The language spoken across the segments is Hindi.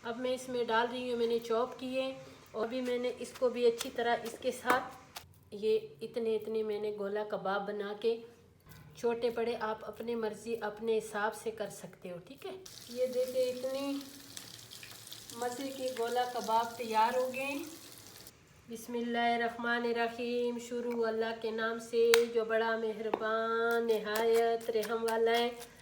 अब मैं इसमें डाल रही हूँ, मैंने चॉप किए और अभी मैंने इसको भी अच्छी तरह इसके साथ ये इतने इतने मैंने गोला कबाब बना के, छोटे बड़े आप अपने मर्ज़ी अपने हिसाब से कर सकते हो, ठीक है। ये देखिए इतनी मज़े के गोला कबाब तैयार हो गए। बिस्मिल्लाहिर्रहमानिर्रहीम। शुरू अल्लाह के नाम से जो बड़ा मेहरबान नहायत रहम वाला है।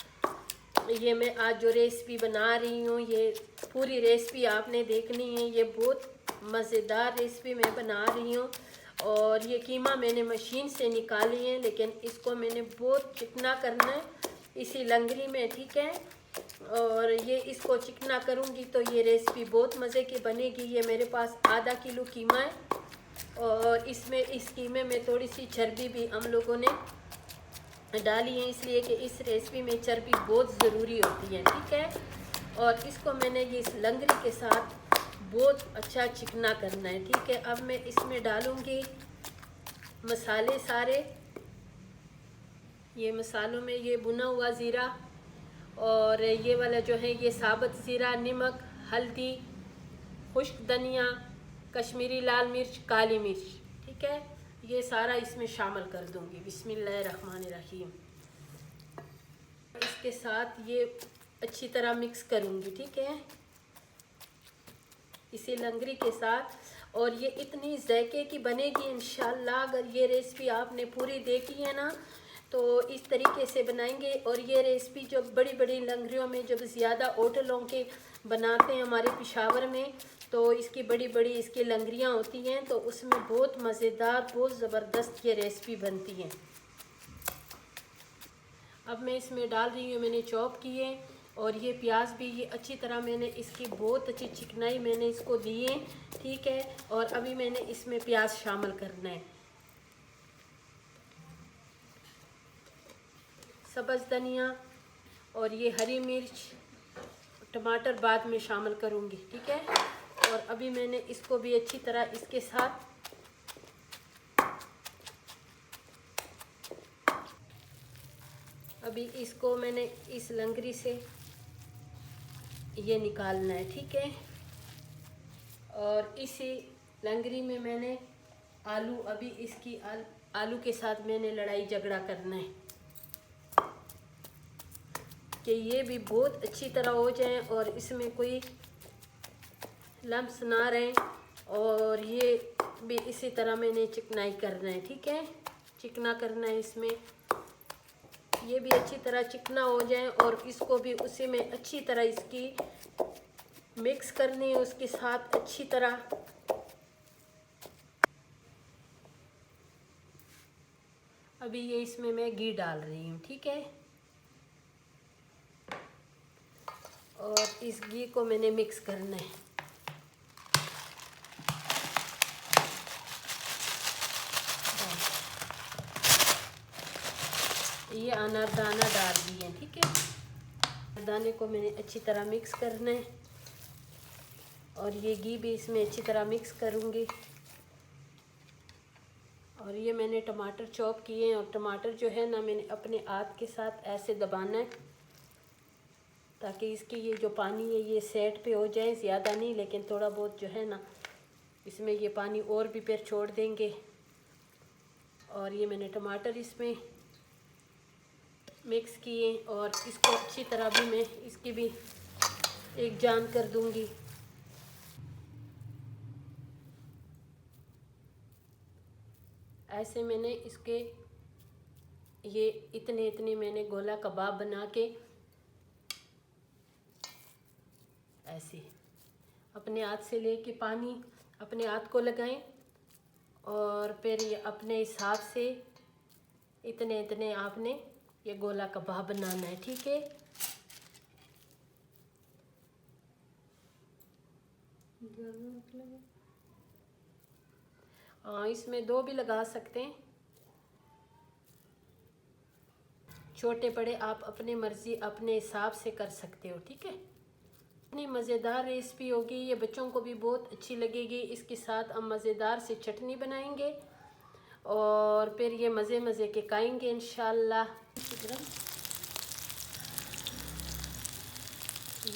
ये मैं आज जो रेसिपी बना रही हूँ, ये पूरी रेसिपी आपने देखनी है। ये बहुत मज़ेदार रेसिपी मैं बना रही हूँ। और ये कीमा मैंने मशीन से निकाली है, लेकिन इसको मैंने बहुत चिकना करना है इसी लंगरी में, ठीक है। और ये इसको चिकना करूँगी तो ये रेसिपी बहुत मज़े की बनेगी। ये मेरे पास आधा किलो कीमा है और इसमें इस कीमे में थोड़ी सी चर्बी भी हम लोगों ने डाली है, इसलिए कि इस रेसिपी में चर्बी बहुत ज़रूरी होती है, ठीक है। और इसको मैंने ये इस लंगरी के साथ बहुत अच्छा चिकना करना है, ठीक है। अब मैं इसमें डालूँगी मसाले सारे। ये मसालों में ये भुना हुआ ज़ीरा और ये वाला जो है ये साबुत ज़ीरा, नमक, हल्दी, खुश्क धनिया, कश्मीरी लाल मिर्च, काली मिर्च, ठीक है। ये सारा इसमें शामिल कर दूंगी। बिस्मिल्लाहिर्रहमानिर्रहीम। इसके साथ ये अच्छी तरह मिक्स करूंगी, ठीक है, इसी लंगरी के साथ। और ये इतनी ज़ायके की बनेगी इंशाल्लाह। अगर ये रेसिपी आपने पूरी देखी है ना तो इस तरीके से बनाएंगे। और ये रेसिपी जो बड़ी बड़ी लंगरियों में जब ज़्यादा होटलों के बनाते हैं हमारे पेशावर में, तो इसकी बड़ी बड़ी इसकी लंगरियाँ होती हैं, तो उसमें बहुत मज़ेदार बहुत ज़बरदस्त ये रेसिपी बनती है। अब मैं इसमें डाल रही हूँ, मैंने चॉप किए और ये प्याज भी ये अच्छी तरह मैंने इसकी बहुत अच्छी चिकनाई मैंने इसको दी है, ठीक है। और अभी मैंने इसमें प्याज शामिल करना है, सब्ज़ धनिया और ये हरी मिर्च, टमाटर बाद में शामिल करूँगी, ठीक है। और अभी मैंने इसको भी अच्छी तरह इसके साथ अभी इसको मैंने इस लंगरी से ये निकालना है, ठीक है। और इसी लंगरी में मैंने आलू अभी इसकी आलू के साथ मैंने लड़ाई झगड़ा करना है कि ये भी बहुत अच्छी तरह हो जाए और इसमें कोई लम्स ना रहे। और ये भी इसी तरह मैंने चिकनाई करना है, ठीक है, चिकना करना है इसमें। ये भी अच्छी तरह चिकना हो जाए और इसको भी उसी में अच्छी तरह इसकी मिक्स करनी है उसके साथ अच्छी तरह। अभी ये इसमें मैं घी डाल रही हूँ, ठीक है। और इस घी को मैंने मिक्स करना है। ये अनारदाना डाल दिए, ठीक है। दाने को मैंने अच्छी तरह मिक्स करना है और ये घी भी इसमें अच्छी तरह मिक्स करूँगी। और ये मैंने टमाटर चॉप किए हैं और टमाटर जो है ना मैंने अपने हाथ के साथ ऐसे दबाना है ताकि इसकी ये जो पानी है ये सेट पे हो जाए, ज़्यादा नहीं लेकिन थोड़ा बहुत जो है ना इसमें ये पानी और भी फिर छोड़ देंगे। और ये मैंने टमाटर इसमें मिक्स किए और इसको अच्छी तरह भी मैं इसकी भी एक जान कर दूंगी। ऐसे मैंने इसके ये इतने इतने मैंने गोला कबाब बना के ऐसे अपने हाथ से लेके पानी अपने हाथ को लगाएं और फिर ये अपने हिसाब से इतने इतने आपने ये गोला कबाब बनाना है, ठीक है। इसमें 2 भी लगा सकते हैं, छोटे बड़े आप अपने मर्ज़ी अपने हिसाब से कर सकते हो, ठीक है। इतनी मज़ेदार रेसिपी होगी, ये बच्चों को भी बहुत अच्छी लगेगी। इसके साथ हम मज़ेदार से चटनी बनाएंगे और फिर ये मज़े मज़े के खाएंगे इंशाल्लाह।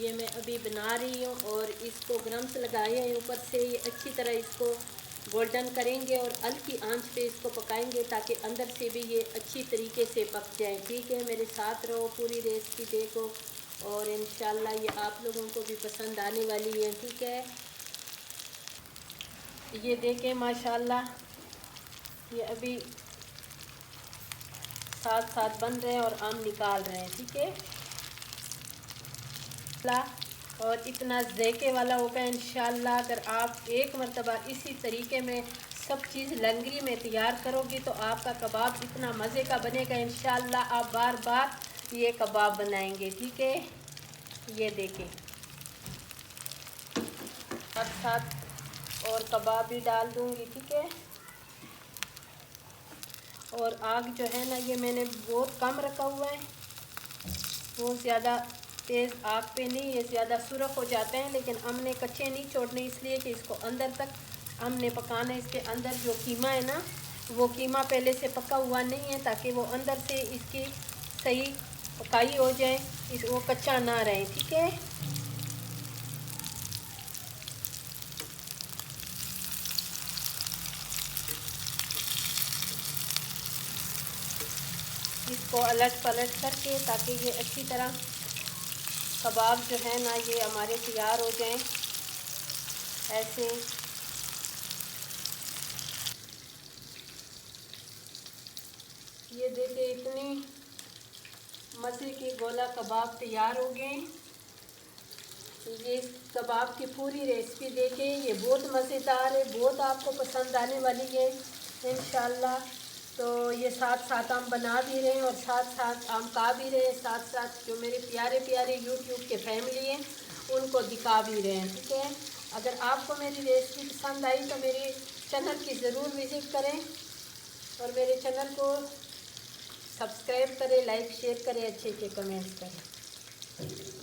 ये मैं अभी बना रही हूँ और इसको गरम से लगाए हैं ऊपर से। ये अच्छी तरह इसको गोल्डन करेंगे और हल्की आंच पे इसको पकाएंगे ताकि अंदर से भी ये अच्छी तरीके से पक जाए। ठीक है, मेरे साथ रहो, पूरी रेसिपी देखो और इंशाल्लाह ये आप लोगों को भी पसंद आने वाली है। ठीक है, ये देखें माशाल्लाह ये अभी साथ साथ बन रहे हैं और हम निकाल रहे हैं। ठीक है, और इतना ज़ायके वाला होगा इंशाल्लाह। अगर आप एक मरतबा इसी तरीके में सब चीज़ लंगरी में तैयार करोगी तो आपका कबाब इतना मज़े का बनेगा इंशाल्लाह, आप बार बार ये कबाब बनाएंगे। ठीक है, ये देखें साथ साथ और कबाब भी डाल दूँगी। ठीक है, और आग जो है ना ये मैंने बहुत कम रखा हुआ है, बहुत ज़्यादा तेज़ आग पे नहीं, ये ज़्यादा सुरख हो जाते हैं। लेकिन हमने कच्चे नहीं छोड़ने, इसलिए कि इसको अंदर तक हमने पकाना है। इसके अंदर जो कीमा है ना वो कीमा पहले से पका हुआ नहीं है, ताकि वो अंदर से इसकी सही पकाई हो जाए, वो कच्चा ना रहे। ठीक है, इसको अलट पलट करके ताकि ये अच्छी तरह कबाब जो है ना ये हमारे तैयार हो जाएं। ऐसे ये देखिए इतनी मज़े के गोला कबाब तैयार हो गए। ये कबाब की पूरी रेसिपी देखें, ये बहुत मज़ेदार है, बहुत आपको पसंद आने वाली है इंशाल्लाह। तो ये साथ साथ हम बना भी रहे हैं और साथ साथ हम खा भी रहे हैं, साथ साथ जो मेरे प्यारे प्यारे यूट्यूब के फैमिली हैं उनको दिखा भी रहे हैं। ठीक है, अगर आपको मेरी रेसिपी पसंद आई तो मेरे चैनल की ज़रूर विज़िट करें और मेरे चैनल को सब्सक्राइब करें, लाइक शेयर करें, अच्छे अच्छे कमेंट्स करें।